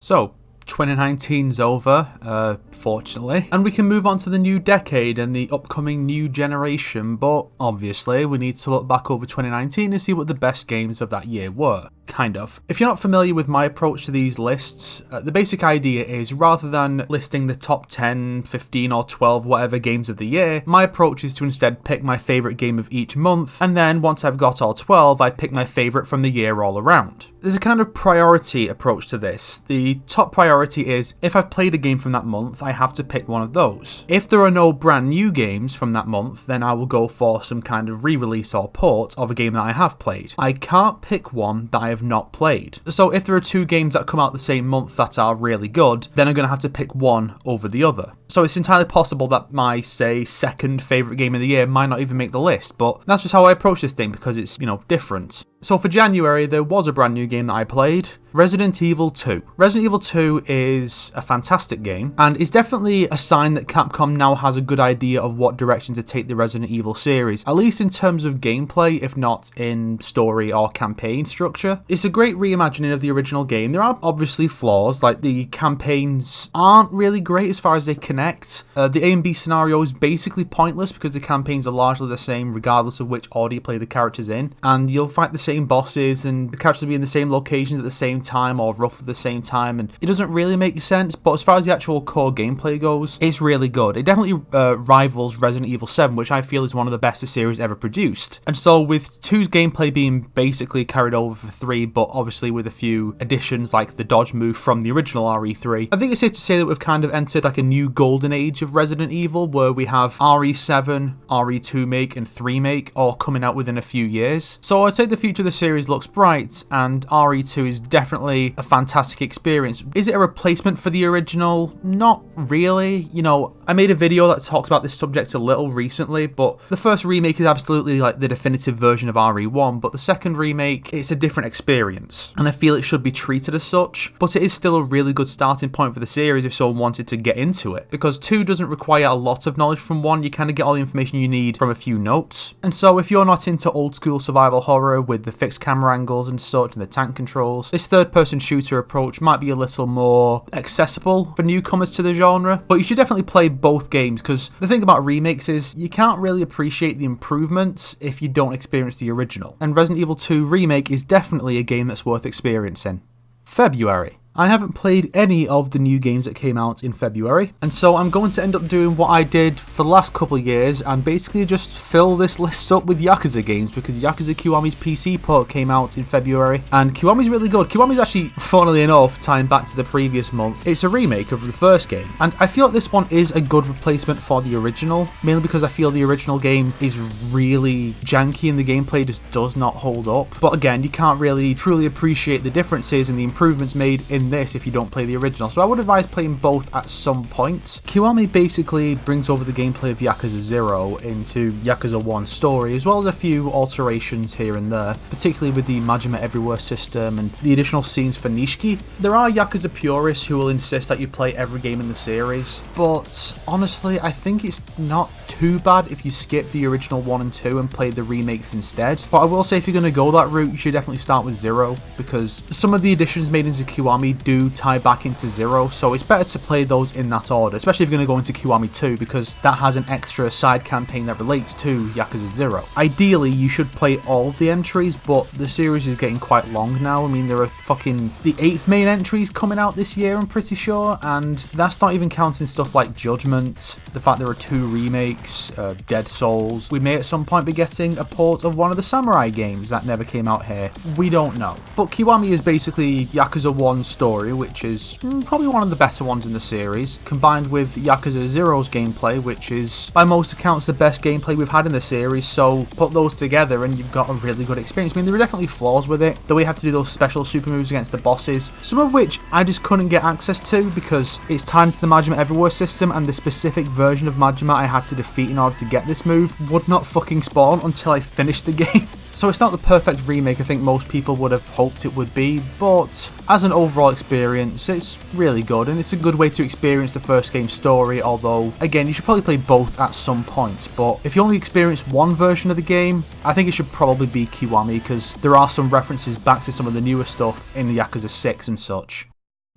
So, 2019's over, fortunately, and we can move on to the new decade and the upcoming new generation, but obviously we need to look back over 2019 and see what the best games of that year were. Kind of. If you're not familiar with my approach to these lists, the basic idea is rather than listing the top 10, 15 or 12 whatever games of the year, my approach is to instead pick my favourite game of each month, and then once I've got all 12, I pick my favourite from the year all around. There's a kind of priority approach to this. The top priority is, if I've played a game from that month, I have to pick one of those. If there are no brand new games from that month, then I will go for some kind of re-release or port of a game that I have played. I can't pick one that I have not played. So if there are two games that come out the same month that are really good, then I'm going to have to pick one over the other. So it's entirely possible that my, say, second favourite game of the year might not even make the list, but that's just how I approach this thing because it's, different. So for January, there was a brand new game that I played, Resident Evil 2. Resident Evil 2 is a fantastic game, and is definitely a sign that Capcom now has a good idea of what direction to take the Resident Evil series, at least in terms of gameplay, if not in story or campaign structure. It's a great reimagining of the original game. There are obviously flaws, like the campaigns aren't really great as far as they connect. The A and B scenario is basically pointless because the campaigns are largely the same regardless of which order you play the characters in, and you'll fight the same bosses and the characters will be in the same locations at the same time or roughly the same time, and it doesn't really make sense. But as far as the actual core gameplay goes, it's really good. It definitely rivals Resident Evil 7, which I feel is one of the best the series ever produced. And so with 2's gameplay being basically carried over for 3, but obviously with a few additions like the dodge move from the original RE3, I think it's safe to say that we've kind of entered like a new golden age of Resident Evil, where we have RE7, RE2 make and 3 make all coming out within a few years. So I'd say the future of the series looks bright, and RE2 is definitely a fantastic experience. Is it a replacement for the original? Not really. I made a video that talks about this subject a little recently, but the first remake is absolutely like the definitive version of RE1, but the second remake, it's a different experience, and I feel it should be treated as such, but it is still a really good starting point for the series if someone wanted to get into it, because 2 doesn't require a lot of knowledge from 1, you kind of get all the information you need from a few notes. And so if you're not into old school survival horror with the fixed camera angles and such and the tank controls, this third person shooter approach might be a little more accessible for newcomers to the genre, but you should definitely play both games, because the thing about remakes is you can't really appreciate the improvements if you don't experience the original, and Resident Evil 2 Remake is definitely a game that's worth experiencing. February. I haven't played any of the new games that came out in February, and so I'm going to end up doing what I did for the last couple of years and basically just fill this list up with Yakuza games, because Yakuza Kiwami's PC port came out in February, and Kiwami's really good. Kiwami's actually, funnily enough, tying back to the previous month, it's a remake of the first game, and I feel like this one is a good replacement for the original, mainly because I feel the original game is really janky and the gameplay just does not hold up. But again, you can't really truly appreciate the differences and the improvements made in this if you don't play the original, so I would advise playing both at some point. Kiwami basically brings over the gameplay of Yakuza 0 into Yakuza 1 story, as well as a few alterations here and there, particularly with the Majima Everywhere system and the additional scenes for Nishiki. There are Yakuza purists who will insist that you play every game in the series, but honestly I think it's not too bad if you skip the original 1 and 2 and play the remakes instead. But I will say, if you're going to go that route, you should definitely start with 0, because some of the additions made into Kiwami do tie back into 0, so it's better to play those in that order, especially if you're going to go into Kiwami 2, because that has an extra side campaign that relates to Yakuza 0. Ideally, you should play all of the entries, but the series is getting quite long now. I mean, there are fucking the 8th main entries coming out this year, I'm pretty sure, and that's not even counting stuff like Judgment, the fact there are 2 remakes, Dead Souls. We may at some point be getting a port of one of the Samurai games that never came out here. We don't know. But Kiwami is basically Yakuza 1 story, which is probably one of the better ones in the series, combined with Yakuza 0's gameplay, which is by most accounts the best gameplay we've had in the series. So put those together and you've got a really good experience. I mean, there are definitely flaws with it, the way you have to do those special super moves against the bosses, some of which I just couldn't get access to because it's tied to the Majima Everywhere system, and the specific version of Majima I had to defeat in order to get this move would not fucking spawn until I finished the game. So it's not the perfect remake I think most people would have hoped it would be, but as an overall experience, it's really good, and it's a good way to experience the first game's story, although, again, you should probably play both at some point. But if you only experience one version of the game, I think it should probably be Kiwami, because there are some references back to some of the newer stuff in Yakuza 6 and such.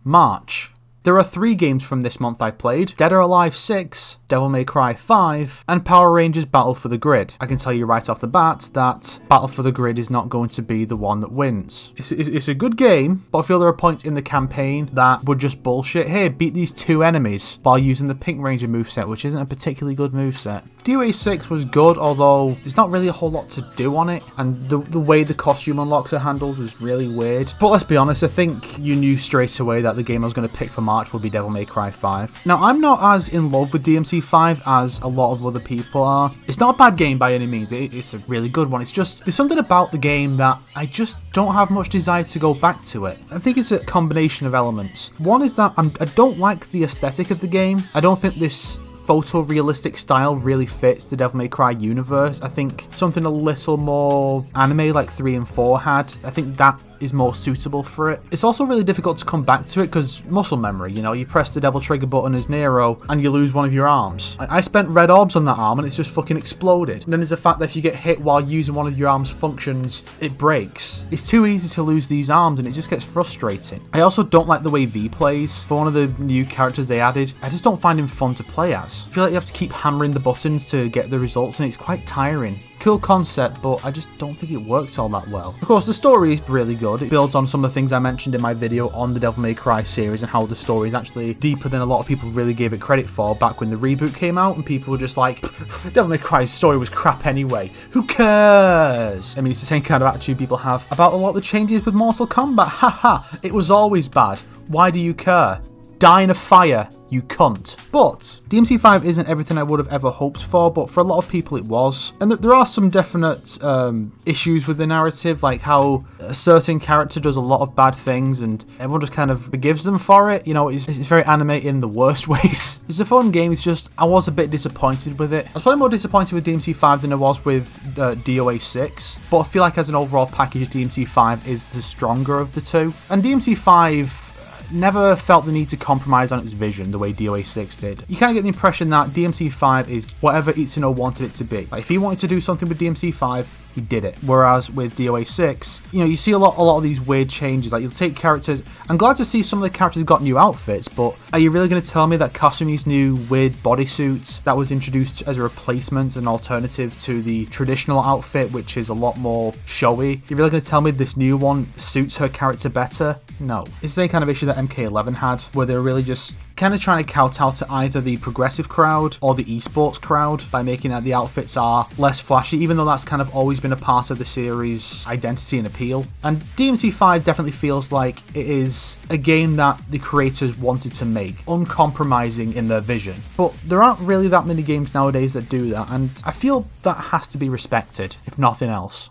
March. There are 3 games from this month I played: Dead or Alive 6, Devil May Cry 5, and Power Rangers Battle for the Grid. I can tell you right off the bat that Battle for the Grid is not going to be the one that wins. It's a good game, but I feel there are points in the campaign that were just bullshit. Here, beat these 2 enemies while using the Pink Ranger moveset, which isn't a particularly good moveset. DOA 6 was good, although there's not really a whole lot to do on it, and the way the costume unlocks are handled was really weird. But let's be honest, I think you knew straight away that the game I was going to pick for March would be Devil May Cry 5. Now, I'm not as in love with DMC5 as a lot of other people are. It's not a bad game by any means, it's a really good one. It's just, there's something about the game that I just don't have much desire to go back to it. I think it's a combination of elements. One is that I don't like the aesthetic of the game. I don't think this photorealistic style really fits the Devil May Cry universe. I think something a little more anime like 3 and 4 had, I think that is more suitable for it. It's also really difficult to come back to it because muscle memory, you know, you press the devil trigger button as Nero and you lose one of your arms. I spent red orbs on that arm and it's just fucking exploded. And then there's the fact that if you get hit while using one of your arm's functions, it breaks. It's too easy to lose these arms and it just gets frustrating. I also don't like the way V plays. For one of the new characters they added, I just don't find him fun to play as. I feel like you have to keep hammering the buttons to get the results and it's quite tiring. Cool concept, but I just don't think it works all that well. Of course, the story is really good. It builds on some of the things I mentioned in my video on the Devil May Cry series and how the story is actually deeper than a lot of people really gave it credit for back when the reboot came out and people were just like, Devil May Cry's story was crap anyway. Who cares? I mean, it's the same kind of attitude people have about a lot of the changes with Mortal Kombat. Haha, it was always bad. Why do you care? Die in a fire, you cunt. But DMC5 isn't everything I would have ever hoped for, but for a lot of people it was. And there are some definite issues with the narrative, like how a certain character does a lot of bad things and everyone just kind of forgives them for it. You know, it's very anime in the worst ways. It's a fun game, it's just, I was a bit disappointed with it. I was probably more disappointed with DMC5 than I was with DOA 6, but I feel like as an overall package, DMC5 is the stronger of the two. And DMC5 never felt the need to compromise on its vision the way DOA 6 did. You kind of get the impression that DMC5 is whatever Itsuno wanted it to be. Like, if he wanted to do something with DMC5, he did it. Whereas with DOA 6, you know, you see a lot of these weird changes. Like, you'll take characters. I'm glad to see some of the characters got new outfits, but are you really going to tell me that Kasumi's new weird bodysuit that was introduced as a replacement, an alternative to the traditional outfit, which is a lot more showy, you're really going to tell me this new one suits her character better? No. It's the same kind of issue that MK11 had, where they're really just kind of trying to kowtow to either the progressive crowd or the esports crowd by making that the outfits are less flashy, even though that's kind of always been a part of the series' identity and appeal. And DMC5 definitely feels like it is a game that the creators wanted to make, uncompromising in their vision. But there aren't really that many games nowadays that do that, and I feel that has to be respected, if nothing else.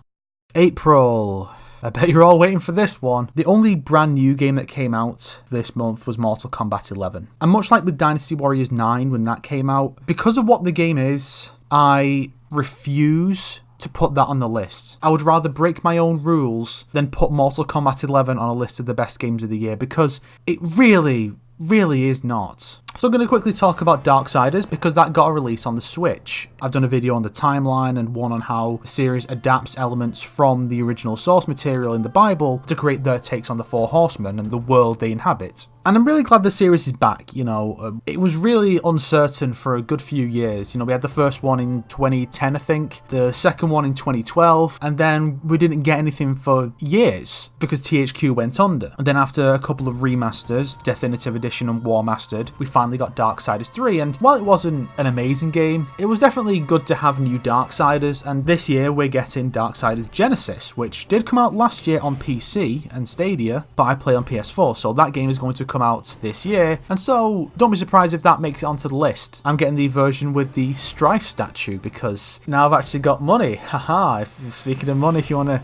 April. I bet you're all waiting for this one. The only brand new game that came out this month was Mortal Kombat 11. And much like with Dynasty Warriors 9 when that came out, because of what the game is, I refuse to put that on the list. I would rather break my own rules than put Mortal Kombat 11 on a list of the best games of the year, because it really is not. So I'm going to quickly talk about Darksiders because that got a release on the Switch. I've done a video on the timeline and one on how the series adapts elements from the original source material in the Bible to create their takes on the Four Horsemen and the world they inhabit. And I'm really glad the series is back, you know. It was really uncertain for a good few years. You know, we had the first one in 2010, I think, the second one in 2012, and then we didn't get anything for years because THQ went under. And then after a couple of remasters, Definitive Edition and War Mastered, we finally got Darksiders 3, and while it wasn't an amazing game, it was definitely good to have new Darksiders, and this year we're getting Darksiders Genesis, which did come out last year on PC and Stadia, but I play on PS4, so that game is going to come out this year, and so don't be surprised if that makes it onto the list. I'm getting the version with the Strife statue, because now I've actually got money. Haha, speaking of money, if you want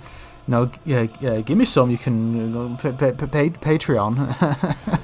to give me some, you can pay Patreon.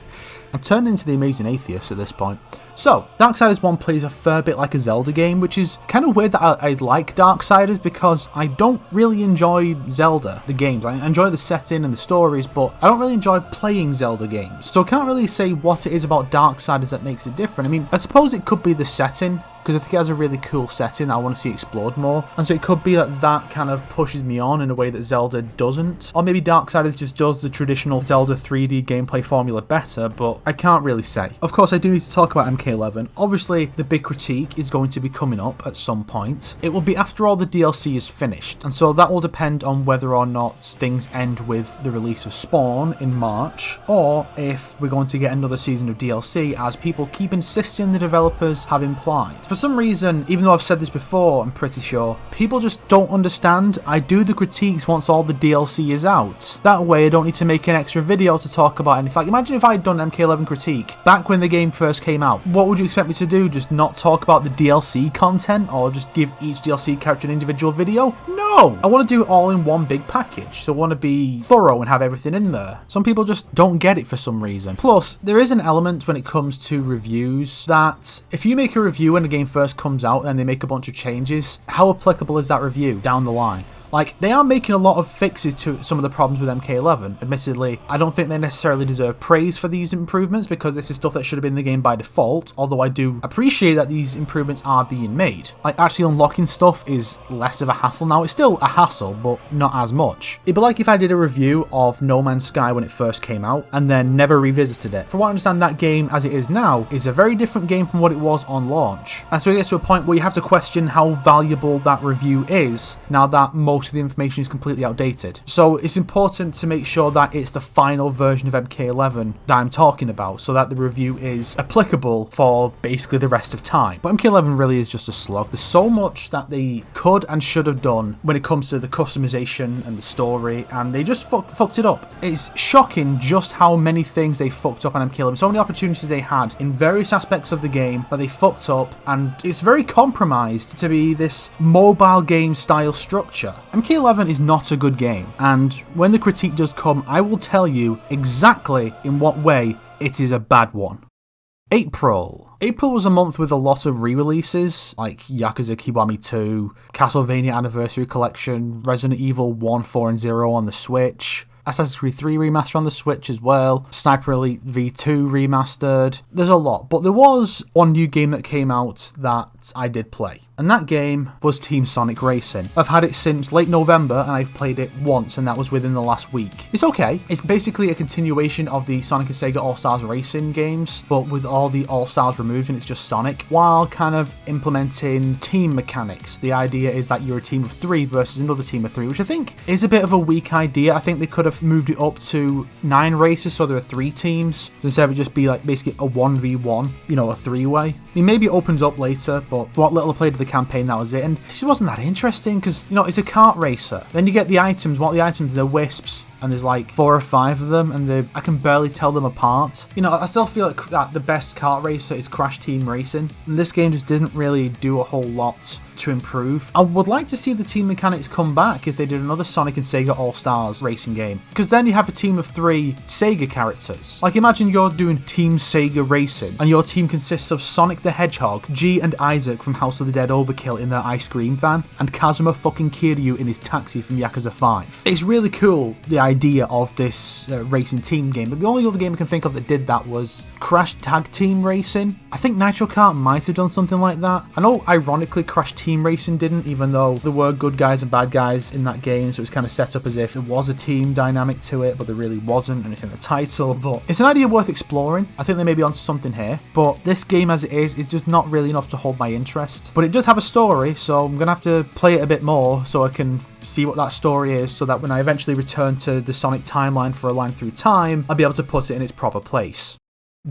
I'm turning into the Amazing Atheist at this point. So, Darksiders 1 plays a fair bit like a Zelda game, which is kind of weird that I like Darksiders because I don't really enjoy Zelda, the games. I enjoy the setting and the stories, but I don't really enjoy playing Zelda games. So I can't really say what it is about Darksiders that makes it different. I mean, I suppose it could be the setting. because I think it has a really cool setting that I want to see explored more. And so it could be that that kind of pushes me on in a way that Zelda doesn't. Or maybe Darksiders just does the traditional Zelda 3D gameplay formula better, but I can't really say. Of course, I do need to talk about MK11. Obviously, the big critique is going to be coming up at some point. It will be after all the DLC is finished, and so that will depend on whether or not things end with the release of Spawn in March, or if we're going to get another season of DLC, as people keep insisting the developers have implied. For some reason, even though I've said this before, I'm pretty sure, people just don't understand. I do the critiques once all the DLC is out. That way I don't need to make an extra video to talk about anything. Like, imagine if I had done MK11 critique back when the game first came out. What would you expect me to do? Just not talk about the DLC content, or just give each DLC character an individual video? No! I want to do it all in one big package, so I want to be thorough and have everything in there. Some people just don't get it for some reason. Plus, there is an element when it comes to reviews that if you make a review when the game first comes out and they make a bunch of changes, how applicable is that review down the line? Like, they are making a lot of fixes to some of the problems with MK11. Admittedly, I don't think they necessarily deserve praise for these improvements, because this is stuff that should have been in the game by default, although I do appreciate that these improvements are being made. Like, actually unlocking stuff is less of a hassle now. It's still a hassle, but not as much. It'd be like if I did a review of No Man's Sky when it first came out, and then never revisited it. From what I understand, that game, as it is now, is a very different game from what it was on launch. And so it gets to a point where you have to question how valuable that review is, now that most of the information is completely outdated. So it's important to make sure that it's the final version of MK11 that I'm talking about, so that the review is applicable for basically the rest of time. But MK11 really is just a slog. There's so much that they could and should have done when it comes to the customization and the story, and they just fucked it up. It's shocking just how many things they fucked up on MK11. So many opportunities they had in various aspects of the game that they fucked up, and it's very compromised to be this mobile game style structure. MK11 is not a good game, and when the critique does come, I will tell you exactly in what way it is a bad one. April was a month with a lot of re-releases, like Yakuza Kiwami 2, Castlevania Anniversary Collection, Resident Evil 1, 4, and 0 on the Switch, Assassin's Creed 3 Remaster on the Switch as well, Sniper Elite V2 Remastered. There's a lot, but there was one new game that came out that I did play, and that game was Team Sonic Racing. I've had it since late November, and I've played it once, and that was within the last week. It's okay. It's basically a continuation of the Sonic and Sega All-Stars Racing games, but with all the All-Stars removed, and it's just Sonic, while kind of implementing team mechanics. The idea is that you're a team of 3 versus another team of 3, which I think is a bit of a weak idea. I think they could have moved it up to 9 races, so there are 3 teams, instead of it just be like basically a 1v1, you know, a 3-way. I mean, maybe it opens up later, but what little I played of the campaign, that was it. And it just wasn't that interesting, because, you know, it's a kart racer. Then you get the items. What are the items? They're wisps. And there's like 4 or 5 of them, and I can barely tell them apart. You know, I still feel like that the best kart racer is Crash Team Racing, and this game just didn't really do a whole lot to improve. I would like to see the team mechanics come back if they did another Sonic and Sega All-Stars racing game, because then you have a team of 3 Sega characters. Like, imagine you're doing Team Sega Racing, and your team consists of Sonic the Hedgehog, G and Isaac from House of the Dead Overkill in their ice cream van, and Kazuma fucking Kiryu in his taxi from Yakuza 5. It's really cool, the idea of this racing team game, but the only other game I can think of that did that was Crash Tag Team Racing. I think Nitro Kart might have done something like that. I know, ironically, Crash Team Racing didn't, even though there were good guys and bad guys in that game, so it was kind of set up as if there was a team dynamic to it, but there really wasn't, and it's in the title. But it's an idea worth exploring. I think they may be onto something here, but this game as it is just not really enough to hold my interest. But it does have a story, so I'm gonna have to play it a bit more so I can see what that story is, so that when I eventually return to the Sonic timeline for A Line Through Time, I'll be able to put it in its proper place.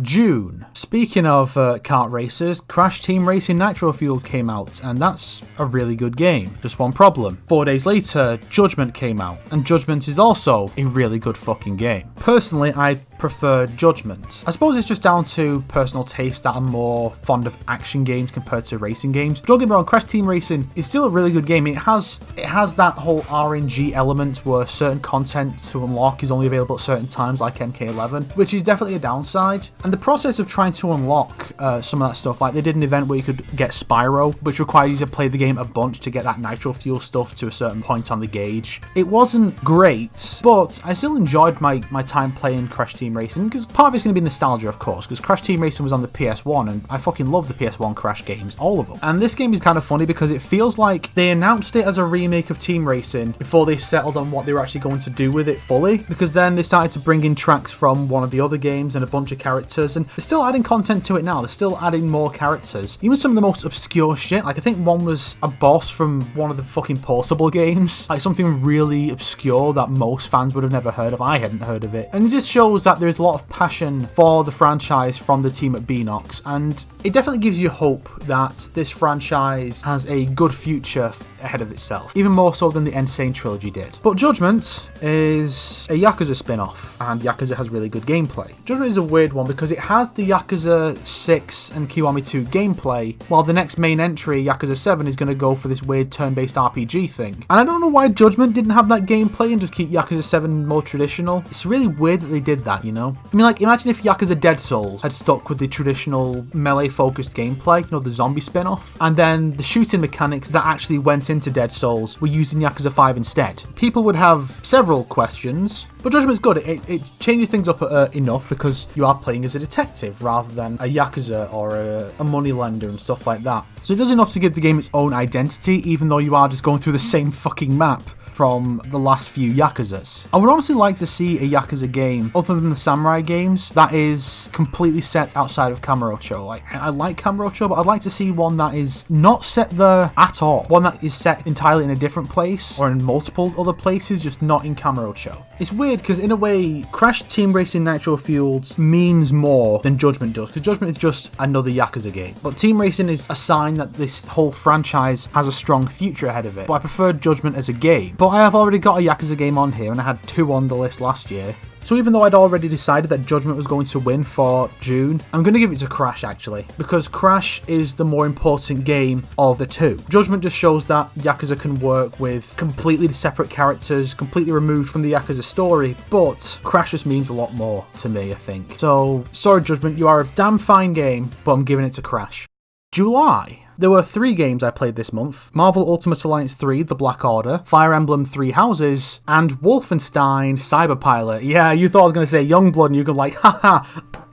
June. Speaking of kart racers, Crash Team Racing Nitro Fueled came out, and that's a really good game. Just one problem. 4 days later, Judgment came out, and Judgment is also a really good fucking game. Personally, I prefer Judgment. I suppose it's just down to personal taste that I'm more fond of action games compared to racing games. But don't get me wrong, Crash Team Racing is still a really good game. It has that whole RNG element where certain content to unlock is only available at certain times, like MK11, which is definitely a downside. And the process of trying to unlock some of that stuff, like they did an event where you could get Spyro, which required you to play the game a bunch to get that nitro fuel stuff to a certain point on the gauge. It wasn't great, but I still enjoyed my time playing Crash Team Team Racing, because part of it's going to be nostalgia, of course, because Crash Team Racing was on the PS1, and I fucking love the PS1 Crash games, all of them. And this game is kind of funny because it feels like they announced it as a remake of Team Racing before they settled on what they were actually going to do with it fully, because then they started to bring in tracks from one of the other games and a bunch of characters, and they're still adding content to it now. They're still adding more characters, even some of the most obscure shit. Like, I think one was a boss from one of the fucking Portable games, like something really obscure that most fans would have never heard of. I hadn't heard of it, and it just shows that there's a lot of passion for the franchise from the team at Beenox, and it definitely gives you hope that this franchise has a good future ahead of itself, even more so than the N. Sane trilogy did. But Judgment is a Yakuza spin-off, and Yakuza has really good gameplay. Judgment is a weird one because it has the Yakuza 6 and Kiwami 2 gameplay, while the next main entry, Yakuza 7, is going to go for this weird turn-based RPG thing. And I don't know why Judgment didn't have that gameplay and just keep Yakuza 7 more traditional. It's really weird that they did that, you know? I mean, like, imagine if Yakuza Dead Souls had stuck with the traditional melee-focused gameplay, you know, the zombie spin-off, and then the shooting mechanics that actually went into Dead Souls were used in Yakuza 5 instead. People would have several questions, but Judgment's good. It changes things up enough because you are playing as a detective rather than a Yakuza or a moneylender and stuff like that. So it does enough to give the game its own identity, even though you are just going through the same fucking map from the last few Yakuzas. I would honestly like to see a Yakuza game, other than the Samurai games, that is completely set outside of Kamurocho. Like, I like Kamurocho, but I'd like to see one that is not set there at all. One that is set entirely in a different place, or in multiple other places, just not in Kamurocho. It's weird, because in a way, Crash Team Racing Nitro Fueled means more than Judgment does, because Judgment is just another Yakuza game. But Team Racing is a sign that this whole franchise has a strong future ahead of it. But I prefer Judgment as a game. But I have already got a Yakuza game on here, and I had 2 on the list last year. So even though I'd already decided that Judgment was going to win for June, I'm going to give it to Crash, actually, because Crash is the more important game of the two. Judgment just shows that Yakuza can work with completely separate characters, completely removed from the Yakuza story, but Crash just means a lot more to me, I think. So, sorry Judgment, you are a damn fine game, but I'm giving it to Crash. July. There were 3 games I played this month: Marvel Ultimate Alliance 3, The Black Order, Fire Emblem 3 Houses, and Wolfenstein Cyberpilot. Yeah, you thought I was going to say Youngblood, and you could like, haha,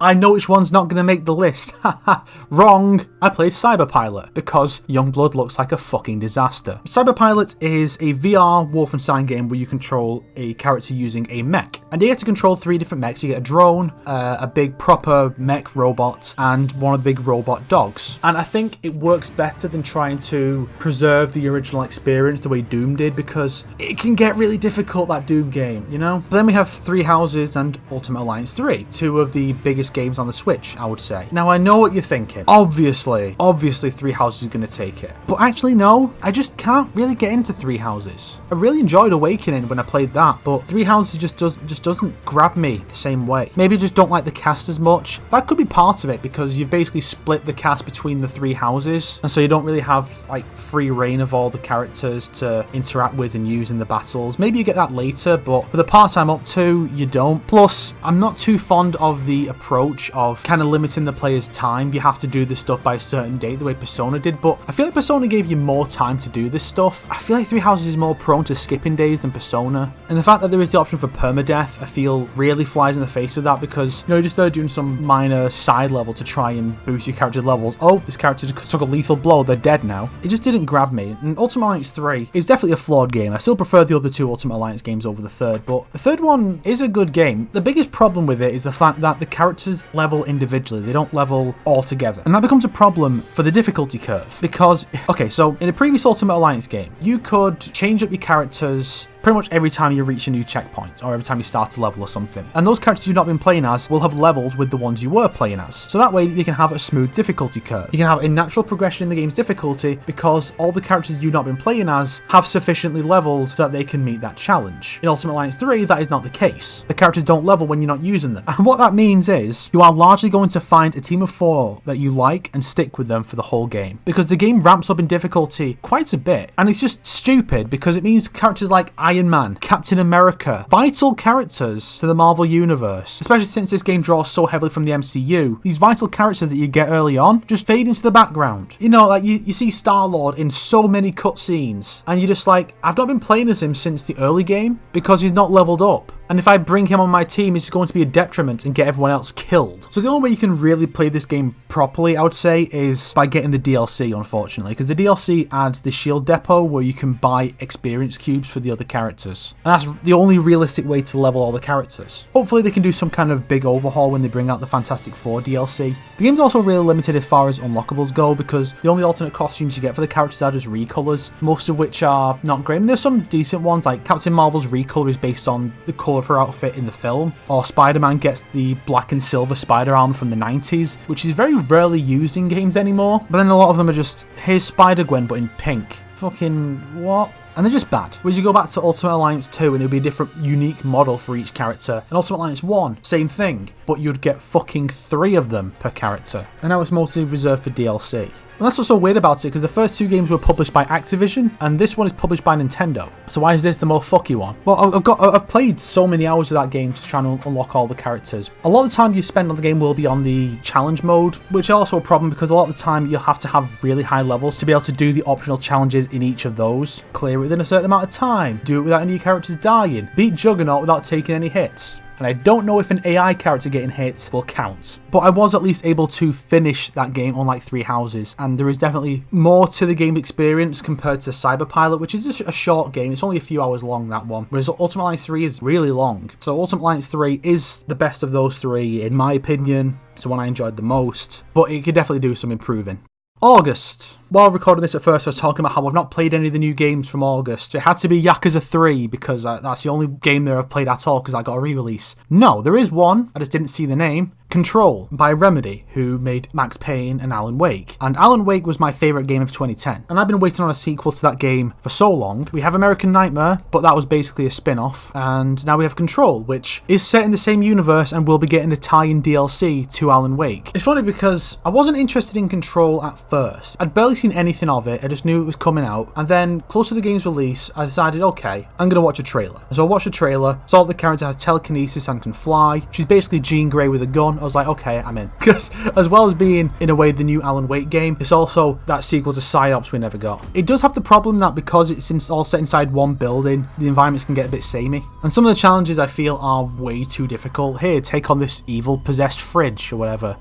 I know which one's not going to make the list. Haha, wrong. I played Cyberpilot, because Youngblood looks like a fucking disaster. Cyberpilot is a VR Wolfenstein game where you control a character using a mech. And you get to control 3 different mechs. You get a drone, a big proper mech robot, and one of the big robot dogs. And I think it works better than trying to preserve the original experience the way Doom did, because it can get really difficult, that Doom game, you know? But then we have 3 Houses and Ultimate Alliance 3, 2 of the biggest games on the Switch, I would say. Now, I know what you're thinking. Obviously 3 Houses is going to take it. But actually, no, I just can't really get into 3 Houses. I really enjoyed Awakening when I played that, but 3 Houses just doesn't grab me the same way. Maybe I just don't like the cast as much. That could be part of it, because you've basically split the cast between the 3 Houses, and so you don't really have like free reign of all the characters to interact with and use in the battles. Maybe you get that later, but for the part I'm up to, you don't. Plus, I'm not too fond of the approach of kind of limiting the player's time. You have to do this stuff by a certain date, the way Persona did, but I feel like Persona gave you more time to do this stuff. I feel like 3 Houses is more prone to skipping days than Persona, and the fact that there is the option for permadeath, I feel really flies in the face of that, because, you know, you're just there doing some minor side level to try and boost your character's levels. Oh, this character just took a lethal blow, they're dead now. It just didn't grab me. And Ultimate Alliance 3 is definitely a flawed game. I still prefer the other 2 Ultimate Alliance games over the third, but the third one is a good game. The biggest problem with it is the fact that the characters level individually, they don't level all together. And that becomes a problem for the difficulty curve, because, okay, so in a previous Ultimate Alliance game, you could change up your characters pretty much every time you reach a new checkpoint, or every time you start a level or something. And those characters you've not been playing as will have leveled with the ones you were playing as. So that way you can have a smooth difficulty curve. You can have a natural progression in the game's difficulty, because all the characters you've not been playing as have sufficiently leveled so that they can meet that challenge. In Ultimate Alliance 3, that is not the case. The characters don't level when you're not using them. And what that means is, you are largely going to find a team of 4 that you like and stick with them for the whole game. Because the game ramps up in difficulty quite a bit. And it's just stupid, because it means characters like Iron Man, Captain America, vital characters to the Marvel Universe, especially since this game draws so heavily from the MCU, these vital characters that you get early on just fade into the background. You know, like you see Star-Lord in so many cutscenes, and you're just like, I've not been playing as him since the early game, because he's not leveled up. And if I bring him on my team, it's going to be a detriment and get everyone else killed. So the only way you can really play this game properly, I would say, is by getting the DLC, unfortunately, because the DLC adds the shield depot where you can buy experience cubes for the other characters. And that's the only realistic way to level all the characters. Hopefully they can do some kind of big overhaul when they bring out the Fantastic Four DLC. The game's also really limited as far as unlockables go, because the only alternate costumes you get for the characters are just recolors, most of which are not great. And there's some decent ones, like Captain Marvel's recolor is based on the colour of her outfit in the film, or Spider-Man gets the black and silver spider armor from the 90s, which is very rarely used in games anymore. But then a lot of them are just, here's Spider-Gwen but in pink. Fucking what? And they're just bad. Whereas you go back to Ultimate Alliance 2 and it would be a different unique model for each character. And Ultimate Alliance 1, same thing, but you'd get fucking 3 of them per character. And now it's mostly reserved for DLC. And that's what's so weird about it, because the first 2 games were published by Activision, and this one is published by Nintendo. So why is this the more fucky one? Well, I've played so many hours of that game to try and unlock all the characters. A lot of the time you spend on the game will be on the challenge mode, which is also a problem because a lot of the time you'll have to have really high levels to be able to do the optional challenges in each of those. Clear it within a certain amount of time, do it without any characters dying, beat Juggernaut without taking any hits. And I don't know if an AI character getting hit will count. But I was at least able to finish that game on like 3 houses, and there is definitely more to the game experience compared to Cyberpilot, which is just a short game. It's only a few hours long, that one. Whereas Ultimate Alliance 3 is really long. So Ultimate Alliance 3 is the best of those 3, in my opinion. It's the one I enjoyed the most, but it could definitely do some improving. August. While recording this at first, I was talking about how I've not played any of the new games from August. It had to be Yakuza 3 because that's the only game there I've played at all because I got a re-release. No, there is one. I just didn't see the name. Control by Remedy, who made Max Payne and Alan Wake. And Alan Wake was my favourite game of 2010. And I've been waiting on a sequel to that game for so long. We have American Nightmare, but that was basically a spin-off. And now we have Control, which is set in the same universe and will be getting a tie-in DLC to Alan Wake. It's funny because I wasn't interested in Control at first. I'd barely seen anything of it. I just knew it was coming out. And then, close to the game's release, I decided, okay, I'm going to watch a trailer. So I watched a trailer, saw the character has telekinesis and can fly. She's basically Jean Grey with a gun. I was like, okay, I'm in. Because as well as being, in a way, the new Alan Wake game, it's also that sequel to PsyOps we never got. It does have the problem that because it's all set inside one building, the environments can get a bit samey. And some of the challenges I feel are way too difficult. Here, take on this evil possessed fridge or whatever.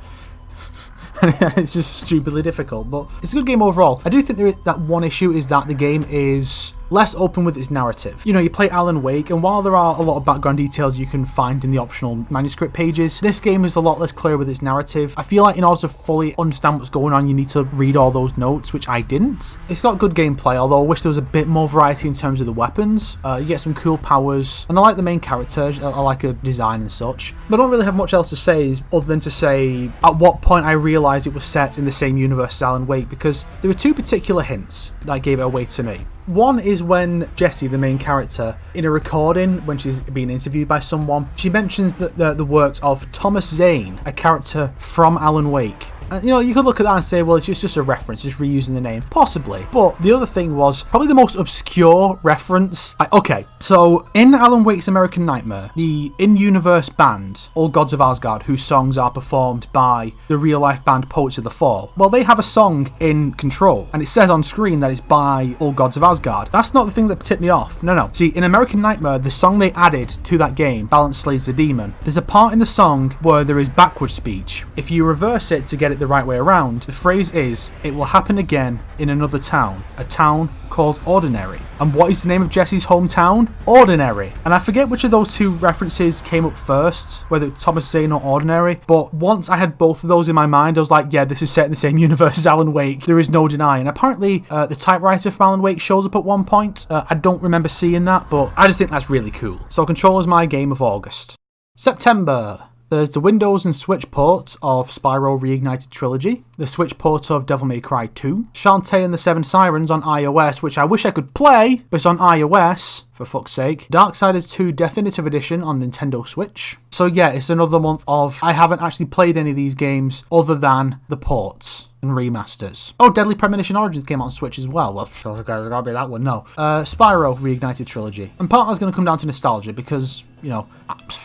It's just stupidly difficult, but it's a good game overall. I do think that one issue is that the game is less open with its narrative. You know, you play Alan Wake, and while there are a lot of background details you can find in the optional manuscript pages, this game is a lot less clear with its narrative. I feel like in order to fully understand what's going on, you need to read all those notes, which I didn't. It's got good gameplay, although I wish there was a bit more variety in terms of the weapons. You get some cool powers, and I like the main character. I like her design and such. But I don't really have much else to say other than to say at what point I realised it was set in the same universe as Alan Wake, because there were 2 particular hints that gave it away to me. One is when Jessie, the main character, in a recording, when she's being interviewed by someone, she mentions that the works of Thomas Zane, a character from Alan Wake. And, you know, you could look at that and say, well, it's just a reference, just reusing the name. Possibly. But the other thing was probably the most obscure reference. Okay, so in Alan Wake's American Nightmare, the in-universe band, All Gods of Asgard, whose songs are performed by the real-life band Poets of the Fall, well, they have a song in Control, and it says on screen that it's by All Gods of Asgard. That's not the thing that tipped me off. No. See, in American Nightmare, the song they added to that game, Balance Slays the Demon, there's a part in the song where there is backward speech. If you reverse it to get it the right way around, the phrase is, it will happen again in another town, a town called Ordinary. And what is the name of Jessie's hometown? Ordinary. And I forget which of those 2 references came up first, whether it's Thomas Zane or Ordinary, but once I had both of those in my mind, I was like, yeah, this is set in the same universe as Alan Wake. There is no denying. Apparently, the typewriter from Alan Wake shows up at one point. I don't remember seeing that, but I just think that's really cool. So Control is my game of August. September. There's the Windows and Switch port of Spyro Reignited Trilogy, the Switch port of Devil May Cry 2, Shantae and the Seven Sirens on iOS, which I wish I could play, but it's on iOS, for fuck's sake, Darksiders 2 Definitive Edition on Nintendo Switch. So yeah, it's another month of I haven't actually played any of these games other than the ports and remasters. Oh, Deadly Premonition Origins came out on Switch as well. Well, there's gotta be that one. No. Spyro Reignited Trilogy. And part of that's going to come down to nostalgia because, you know,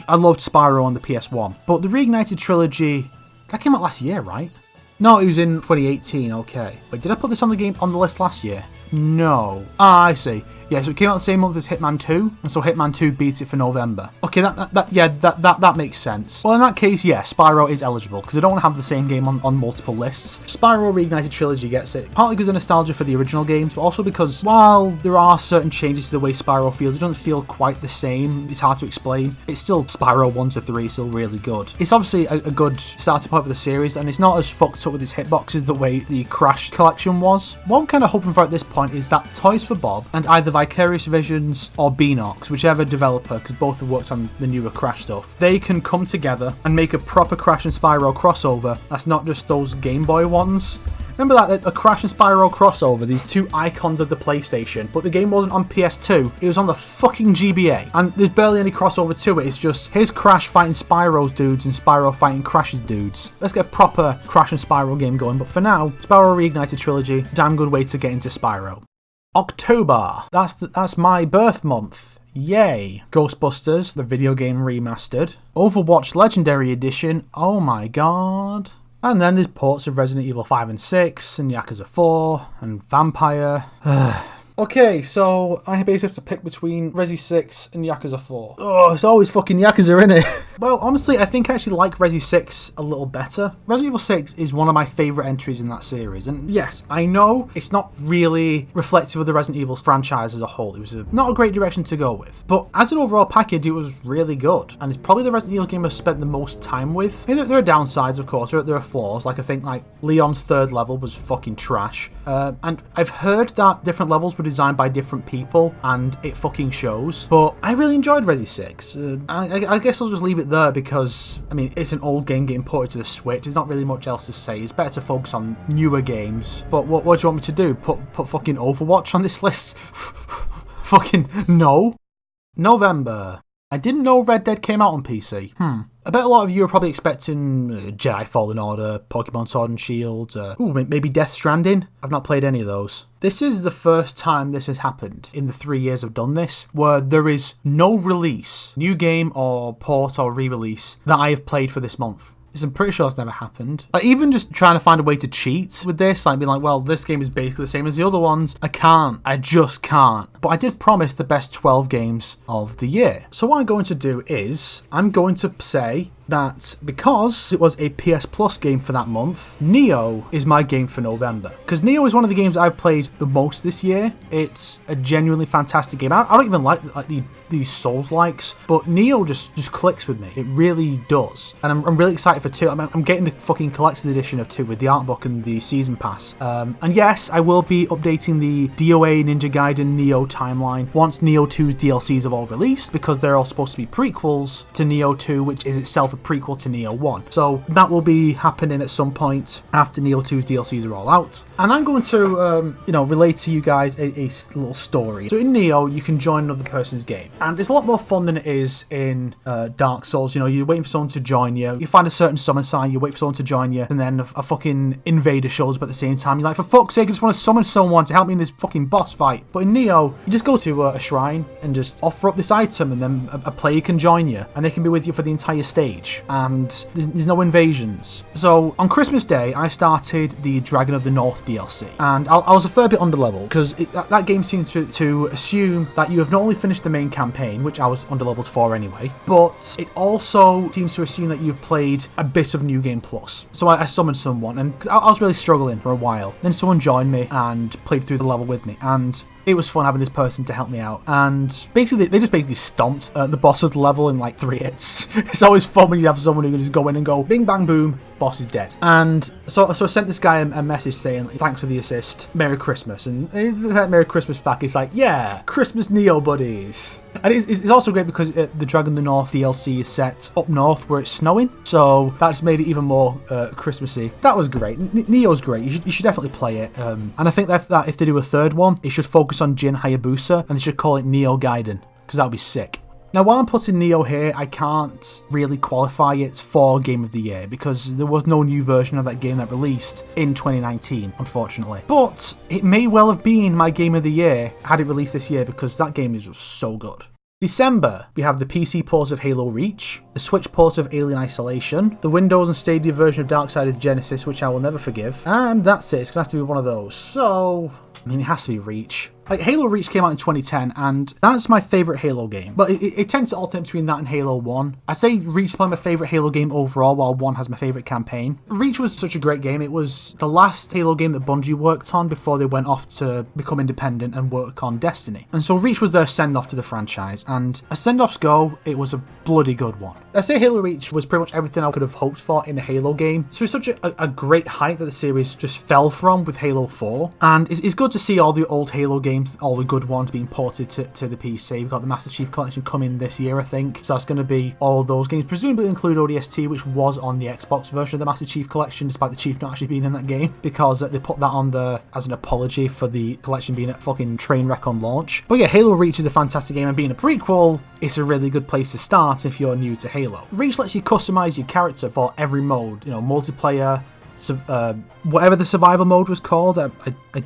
I loved Spyro on the PS1. But the Reignited Trilogy, that came out last year, right? No, it was in 2018, okay. Wait, did I put this on the list last year? No. I see. Yeah, so it came out the same month as Hitman 2, and so Hitman 2 beats it for November. Okay, that makes sense. Well, in that case, yeah, Spyro is eligible, because I don't want to have the same game on multiple lists. Spyro Reignited Trilogy gets it, partly because of nostalgia for the original games, but also because while there are certain changes to the way Spyro feels, it doesn't feel quite the same. It's hard to explain. It's still Spyro 1 to 3, still really good. It's obviously a good starting point for the series, and it's not as fucked up with its hitboxes the way the Crash collection was. What I'm kind of hoping for at this point is that Toys for Bob and either Vicarious Visions or Beanox, whichever developer, because both have worked on the newer Crash stuff, they can come together and make a proper Crash and Spyro crossover that's not just those Game Boy ones. Remember that, a Crash and Spyro crossover, these two icons of the PlayStation, but the game wasn't on PS2, it was on the fucking GBA, and there's barely any crossover to it. It's just, here's Crash fighting Spyro's dudes and Spyro fighting Crash's dudes. Let's get a proper Crash and Spyro game going, but for now, Spyro Reignited Trilogy, damn good way to get into Spyro. October, that's my birth month. Yay. Ghostbusters, the video game remastered. Overwatch Legendary Edition, oh my god. And then there's ports of Resident Evil 5 and 6, and Yakuza 4, and Vampire. Okay, so I basically have to pick between Resi 6 and Yakuza 4. Oh, it's always fucking Yakuza, innit? Well, honestly, I think I actually like Resi 6 a little better. Resident Evil 6 is one of my favourite entries in that series, and yes, I know it's not really reflective of the Resident Evil franchise as a whole. It was not a great direction to go with, but as an overall package, it was really good, and it's probably the Resident Evil game I've spent the most time with. I mean, there are downsides, of course, there are flaws, like I think like Leon's third level was fucking trash, and I've heard that different levels were designed by different people, and it fucking shows. But I really enjoyed Resi 6. I guess I'll just leave it there because, I mean, it's an old game getting ported to the Switch. There's not really much else to say. It's better to focus on newer games. But what do you want me to do? Put fucking Overwatch on this list? Fucking no. November. I didn't know Red Dead came out on PC. I bet a lot of you are probably expecting Jedi Fallen Order, Pokemon Sword and Shield, maybe Death Stranding. I've not played any of those. This is the first time this has happened in the 3 years I've done this, where there is no release, new game or port or re-release that I have played for this month. I'm pretty sure it's never happened. Like, even just trying to find a way to cheat with this, like being like, well, this game is basically the same as the other ones. I just can't. But I did promise the best 12 games of the year. So what I'm going to do is, I'm going to say that because it was a PS Plus game for that month, Nioh is my game for November. Because Nioh is one of the games I've played the most this year. It's a genuinely fantastic game. I don't even like these Souls-likes, but Nioh just clicks with me. It really does. And I'm really excited for 2. I'm getting the fucking collector's edition of 2 with the art book and the season pass. And yes, I will be updating the DOA Ninja Gaiden Nioh timeline once Nioh 2's DLCs have all released, because they're all supposed to be prequels to Nioh 2, which is itself a prequel to Nioh 1. So that will be happening at some point after Nioh 2's DLCs are all out. And I'm going to, relate to you guys a little story. So in Nioh, you can join another person's game. And it's a lot more fun than it is in Dark Souls. You know, you're waiting for someone to join you. You find a certain summon sign, you wait for someone to join you, and then a fucking invader shows up at the same time. You're like, for fuck's sake, I just want to summon someone to help me in this fucking boss fight. But in Nioh, you just go to a shrine and just offer up this item, and then a player can join you, and they can be with you for the entire stage. And there's no invasions. So on Christmas Day, I started the Dragon of the North DLC, and I was a fair bit underleveled, because that game seems to assume that you have not only finished the main campaign, which I was underleveled for anyway, but it also seems to assume that you've played a bit of New Game Plus. So I summoned someone, and I was really struggling for a while. Then someone joined me and played through the level with me, and it was fun having this person to help me out. And basically, they just stomped the boss of the level in like 3 hits. It's always fun when you have someone who can just go in and go, bing, bang, boom, boss is dead. And so I sent this guy a message saying, thanks for the assist, Merry Christmas. And that Merry Christmas back, it's like, yeah, Christmas Nioh buddies. And it's also great because the Dragon of the North DLC is set up north where it's snowing, so that's made it even more Christmassy. That was great. Nioh's great. You should definitely play it. And I think that if they do a third one, it should focus on Jin Hayabusa, and they should call it Nioh Gaiden, because that would be sick. Now, while I'm putting Nioh here, I can't really qualify it for Game of the Year, because there was no new version of that game that released in 2019, unfortunately. But it may well have been my Game of the Year had it released this year, because that game is just so good. December, we have the PC port of Halo Reach, the Switch port of Alien Isolation, the Windows and Stadia version of Darksiders Genesis, which I will never forgive, and that's it. It's going to have to be one of those. So, I mean, it has to be Reach. Like, Halo Reach came out in 2010, and that's my favourite Halo game. But it tends to alternate between that and Halo 1. I'd say Reach is probably my favourite Halo game overall, while 1 has my favourite campaign. Reach was such a great game. It was the last Halo game that Bungie worked on before they went off to become independent and work on Destiny. And so Reach was their send-off to the franchise, and as send-offs go, it was a bloody good one. I'd say Halo Reach was pretty much everything I could have hoped for in a Halo game. So it's such a great height that the series just fell from with Halo 4. And it's good to see all the old Halo games, all the good ones, being ported to the PC. We've got the Master Chief Collection coming this year, I think. So that's going to be all those games. Presumably include ODST, which was on the Xbox version of the Master Chief Collection, despite the Chief not actually being in that game, because they put that on as an apology for the collection being a fucking train wreck on launch. But yeah, Halo Reach is a fantastic game, and being a prequel, it's a really good place to start if you're new to Halo. Reach lets you customize your character for every mode, multiplayer, whatever the survival mode was called, I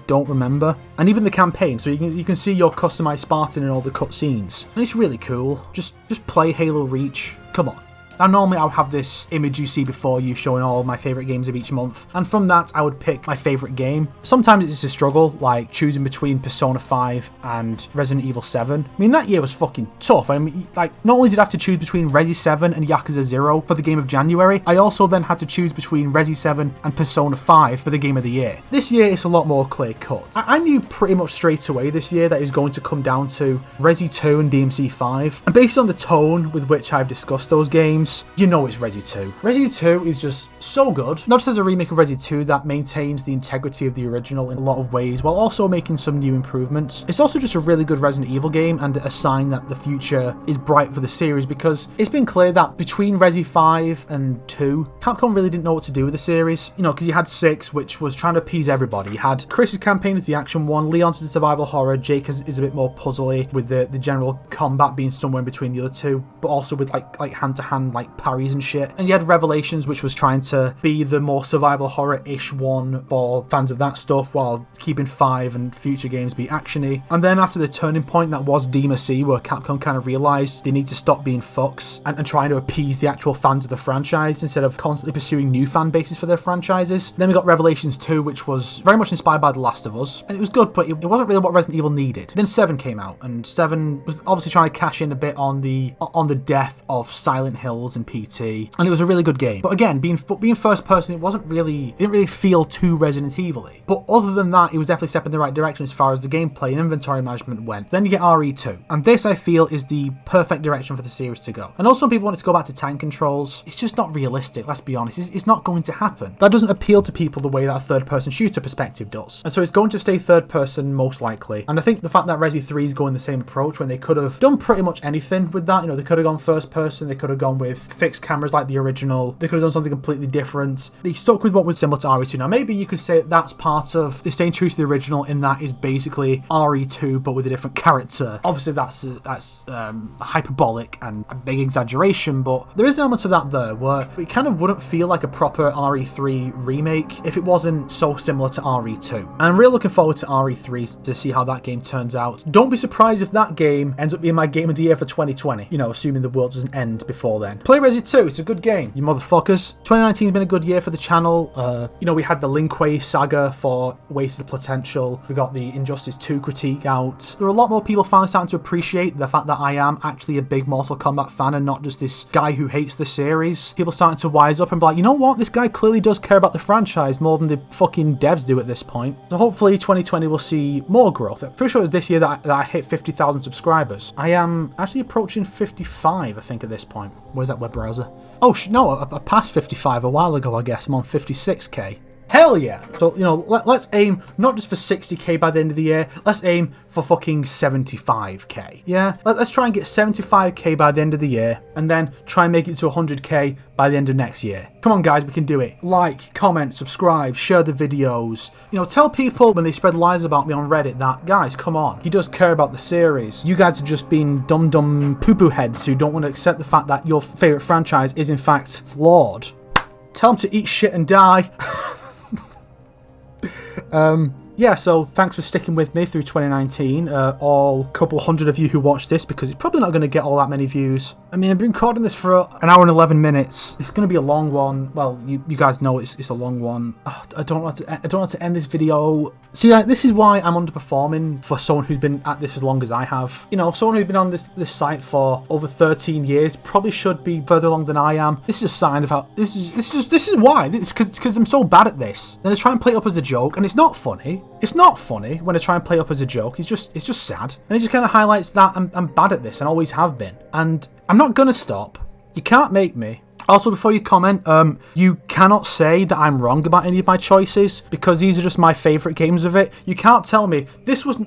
don't remember, and even the campaign. So you can see your customized Spartan in all the cutscenes, and it's really cool. Just play Halo Reach. Come on. Now, normally I would have this image you see before you showing all of my favourite games of each month, and from that I would pick my favourite game. Sometimes it's a struggle, like choosing between Persona 5 and Resident Evil 7. I mean, that year was fucking tough. I mean, like, not only did I have to choose between Resi 7 and Yakuza 0 for the game of January, I also then had to choose between Resi 7 and Persona 5 for the game of the year. This year it's a lot more clear cut. I knew pretty much straight away this year that it was going to come down to Resi 2 and DMC 5, and based on the tone with which I've discussed those games, you know it's Resi 2. Resi 2 is just so good. Not just as a remake of Resi 2 that maintains the integrity of the original in a lot of ways, while also making some new improvements. It's also just a really good Resident Evil game, and a sign that the future is bright for the series, because it's been clear that between Resi 5 and 2, Capcom really didn't know what to do with the series. Because you had 6, which was trying to appease everybody. You had Chris's campaign as the action one, Leon's the survival horror, Jake is a bit more puzzly, with the general combat being somewhere in between the other two, but also with like hand-to-hand like parries and shit. And you had Revelations, which was trying to be the more survival horror-ish one for fans of that stuff, while keeping 5 and future games be actiony. And then after the turning point that was DMC, where Capcom kind of realised they need to stop being fucks and trying to appease the actual fans of the franchise instead of constantly pursuing new fan bases for their franchises. Then we got Revelations 2, which was very much inspired by The Last of Us, and it was good, but it wasn't really what Resident Evil needed. Then 7 came out, and 7 was obviously trying to cash in a bit on the death of Silent Hills and PT, and it was a really good game. But again, being first person, it didn't really feel too Resident Evil-y. But other than that, it was definitely a step in the right direction as far as the gameplay and inventory management went. Then you get RE2, and this I feel is the perfect direction for the series to go. I know some people want it to go back to tank controls. It's just not realistic, let's be honest. It's not going to happen. That doesn't appeal to people the way that a third-person shooter perspective does. And so it's going to stay third-person most likely. And I think the fact that Resi 3 is going the same approach, when they could have done pretty much anything with that, they could have gone first-person, they could have gone with fixed cameras like the original, they could have done something completely different. They stuck with what was similar to RE2. Now, maybe you could say that's part of the staying true to the original, in that is basically RE2 but with a different character. Obviously that's hyperbolic and a big exaggeration, but there is an element of that there where it kind of wouldn't feel like a proper RE3 remake if it wasn't so similar to RE2. And I'm really looking forward to RE3 to see how that game turns out. Don't be surprised if that game ends up being my game of the year for 2020, assuming the world doesn't end before then. Play Resi 2, it's a good game, you motherfuckers. 2019 has been a good year for the channel. We had the Linkway saga for Wasted Potential. We got the Injustice 2 critique out. There are a lot more people finally starting to appreciate the fact that I am actually a big Mortal Kombat fan and not just this guy who hates the series. People starting to wise up and be like, you know what? This guy clearly does care about the franchise more than the fucking devs do at this point. So hopefully 2020 will see more growth. I'm pretty sure it was this year that I hit 50,000 subscribers. I am actually approaching 55, I think, at this point. Where's that web browser? Oh, no, I passed 55 a while ago, I guess. I'm on 56k. Hell yeah. So, let's aim not just for 60k by the end of the year, let's aim for fucking 75k. Yeah? Let's try and get 75k by the end of the year, and then try and make it to 100k by the end of next year. Come on, guys, we can do it. Like, comment, subscribe, share the videos. Tell people when they spread lies about me on Reddit that, guys, come on, he does care about the series. You guys are just being dumb poo-poo heads who don't want to accept the fact that your favourite franchise is in fact flawed. Tell them to eat shit and die. Yeah, so thanks for sticking with me through 2019. All couple hundred of you who watched this, because it's probably not going to get all that many views. I mean, I've been recording this for an hour and 11 minutes. It's going to be a long one. Well, you guys know it's a long one. Oh, I don't want to end this video. See, this is why I'm underperforming for someone who's been at this as long as I have. You know, someone who's been on this site for over 13 years probably should be further along than I am. This is a sign of how this is why. Because I'm so bad at this. Then I try and play it up as a joke, and it's not funny. It's not funny when I try and play it up as a joke. It's just sad, and it just kind of highlights that I'm bad at this and always have been. And I'm not gonna stop. You can't make me. Also, before you comment, you cannot say that I'm wrong about any of my choices, because these are just my favourite games of it. You can't tell me,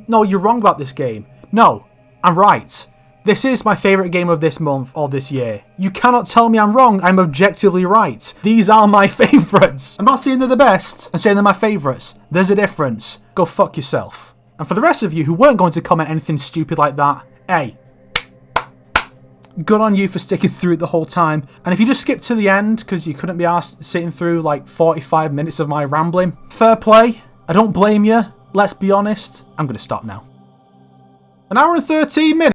no, you're wrong about this game. No, I'm right. This is my favourite game of this month or this year. You cannot tell me I'm wrong. I'm objectively right. These are my favourites. I'm not saying they're the best. I'm saying they're my favourites. There's a difference. Go fuck yourself. And for the rest of you who weren't going to comment anything stupid like that, hey, good on you for sticking through it the whole time. And if you just skipped to the end because you couldn't be asked sitting through like 45 minutes of my rambling, fair play. I don't blame you. Let's be honest. I'm going to stop now. An hour and 13 minutes.